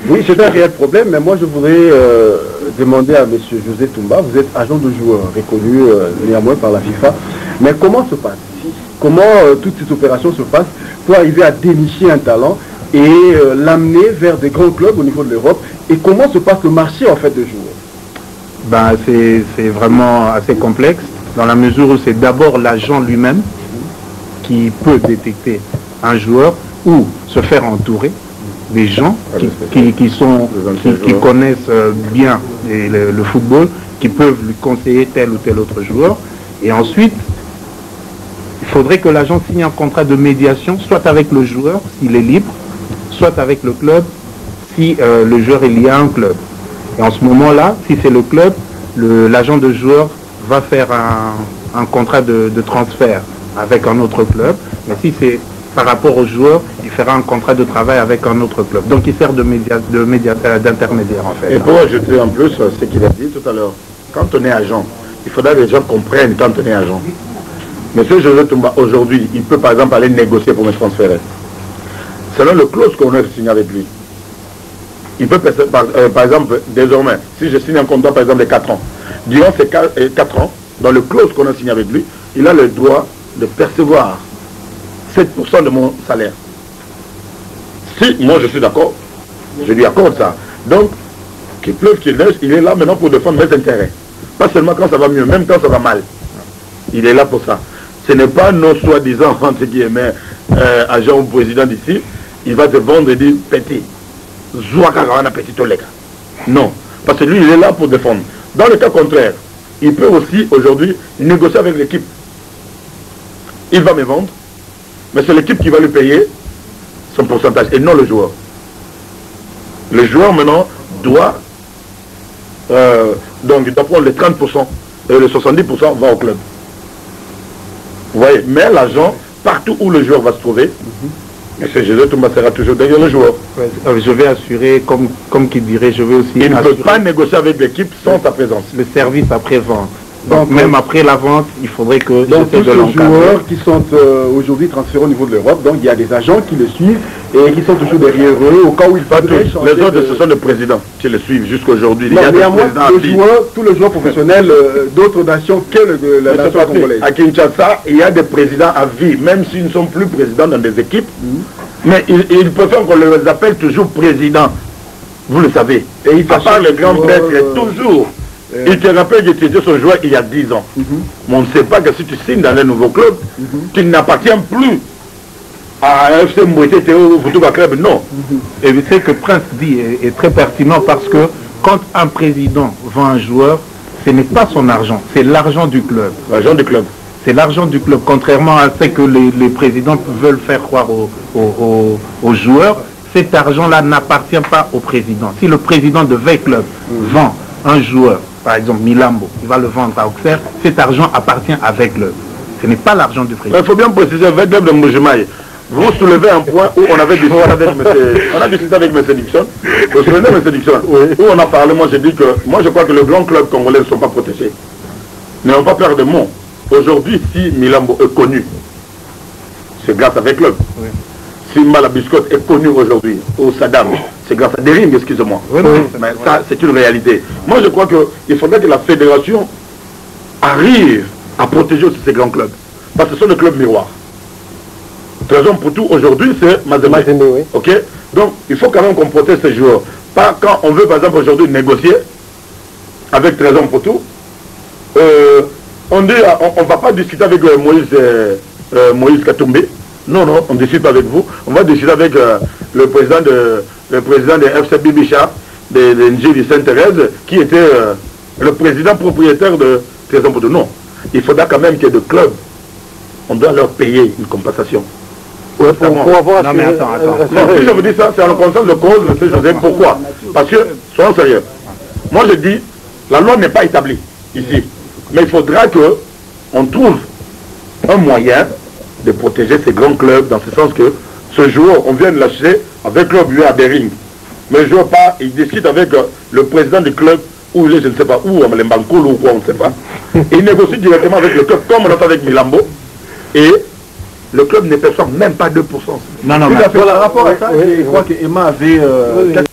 Oui, c'est un réel problème, mais moi je voudrais demander à M. José Toumba, vous êtes agent de joueur reconnu néanmoins par la FIFA, mais comment se passe? Comment toute cette opération se passe pour arriver à dénicher un talent et l'amener vers des grands clubs au niveau de l'Europe? Et comment se passe le marché en fait de joueurs? Ben, c'est vraiment assez complexe, dans la mesure où c'est d'abord l'agent lui-même qui peut détecter un joueur ou se faire entourer des gens qui connaissent bien le football, qui peuvent lui conseiller tel ou tel autre joueur. Et ensuite, il faudrait que l'agent signe un contrat de médiation, soit avec le joueur, s'il est libre, soit avec le club, si le joueur est lié à un club. Et en ce moment-là, si c'est le club, l'agent de joueur va faire un contrat de transfert avec un autre club. Mais si c'est par rapport au joueur, il fera un contrat de travail avec un autre club. Donc il sert d'intermédiaire en fait. Et pour ajouter en plus ce qu'il a dit tout à l'heure, quand on est agent, il faudra que les gens comprennent quand on est agent. Monsieur José Toumba, aujourd'hui, il peut par exemple aller négocier pour me transférer. Selon le clause qu'on a signé avec lui, il peut, par exemple, désormais, si je signe un contrat par exemple de 4 ans, durant ces 4 ans, dans le clause qu'on a signé avec lui, il a le droit de percevoir 7% de mon salaire. Si moi je suis d'accord, je lui accorde ça. Donc, qu'il pleuve, qu'il neige, il est là maintenant pour défendre mes intérêts. Pas seulement quand ça va mieux, même quand ça va mal. Il est là pour ça. Ce n'est pas nos soi-disant, entre guillemets, agent ou président d'ici, il va te vendre et dire petit. Non, parce que lui, il est là pour défendre. Dans le cas contraire, il peut aussi aujourd'hui négocier avec l'équipe. Il va me vendre, mais c'est l'équipe qui va lui payer son pourcentage et non le joueur. Le joueur maintenant doit donc il doit prendre les 30% et les 70% va au club. Vous voyez, mais l'agent, partout où le joueur va se trouver, M. José Toumba sera toujours derrière le joueur. Je vais assurer, comme qu'il dirait, je vais aussi il ne assurer peut pas négocier avec l'équipe sans sa présence. le service après-vente. Donc même après la vente, il faudrait que Donc tous j'essaie de ces l'encadrer. joueurs qui sont aujourd'hui transférés au niveau de l'Europe, donc il y a des agents qui le suivent et qui sont toujours derrière eux au cas où il Pas tous. faudrait changer Les autres, de... ce sont les présidents qui le suivent jusqu'à aujourd'hui. Il y Non, a des néanmoins, présidents tous les joueurs professionnels d'autres nations que la nation congolaise. à Kinshasa, il y a des présidents à vie, même s'ils ne sont plus présidents dans des équipes. Mais ils préfèrent qu'on les appelle toujours présidents. Vous le savez. Et il à part le grand prêtre, toujours. Il te rappelle que tu étais son joueur il y a 10 ans. Mais on ne sait pas que si tu signes dans un nouveau club, tu n'appartiens plus à FC Mouete, Théo, Futuba Club, non. Et ce que Prince dit est très pertinent parce que quand un président vend un joueur, ce n'est pas son argent, c'est l'argent du club. L'agent du club. C'est l'argent du club, contrairement à ce que les présidents veulent faire croire aux joueurs. Cet argent-là n'appartient pas au président. Si le président de veille club vend un joueur, par exemple Milambo, il va le vendre à Auxerre, cet argent appartient à veille club. Ce n'est pas l'argent du président. Il faut bien préciser, veille club de Moujimaï. Vous soulevez un point où on avait discuté avec M. Dixon. Vous souvenez M. Dixon, où on a parlé, moi j'ai dit que, moi je crois que les grands clubs congolais ne sont pas protégés. N'ayons pas peur de mots. Aujourd'hui, si Milambo est connu, c'est grâce à veille club. Oui. Si Malabiscotte est connu aujourd'hui, au Saddam, c'est grâce à Dering, excusez-moi. Oui, Mais ça, c'est une réalité. Moi, je crois qu'il faudrait que la fédération arrive à protéger aussi ces grands clubs. Parce que ce sont des clubs miroirs. Trésor pour tout, aujourd'hui, c'est Mazembe. Oui. Ok. Donc, il faut quand même qu'on protège ces joueurs. Pas quand on veut, par exemple, aujourd'hui, négocier avec Trésor pour tout. On dit, on ne va pas discuter avec Moïse Katumbi. Non, non, on discute avec vous. On va discuter avec le président de FC Bibicha, de Ndji Sainte-Thérèse, qui était le président propriétaire de Trésor pour tout. Non. Il faudra quand même qu'il y ait des clubs. On doit leur payer une compensation. Ouais, pour avoir Non, mais attends. Non, si je vous dis ça, c'est en conscience de cause, M. José. Pourquoi? Parce que, soyons sérieux. Moi, je dis, la loi n'est pas établie ici. Mais il faudra qu'on trouve un moyen de protéger ces grands clubs, dans ce sens que ce joueur, on vient de l'acheter avec club lui à Bering. Mais le joueur pas, il discute avec le président du club, ou il est, je ne sais pas, où, à Mbankulu ou quoi, on ne sait pas. Et il négocie directement avec le club, comme on a fait avec Milambo. Et le club ne perçoit même pas 2%. Non, Tout à fait. Par rapport à ça, je crois que Emma avait quelques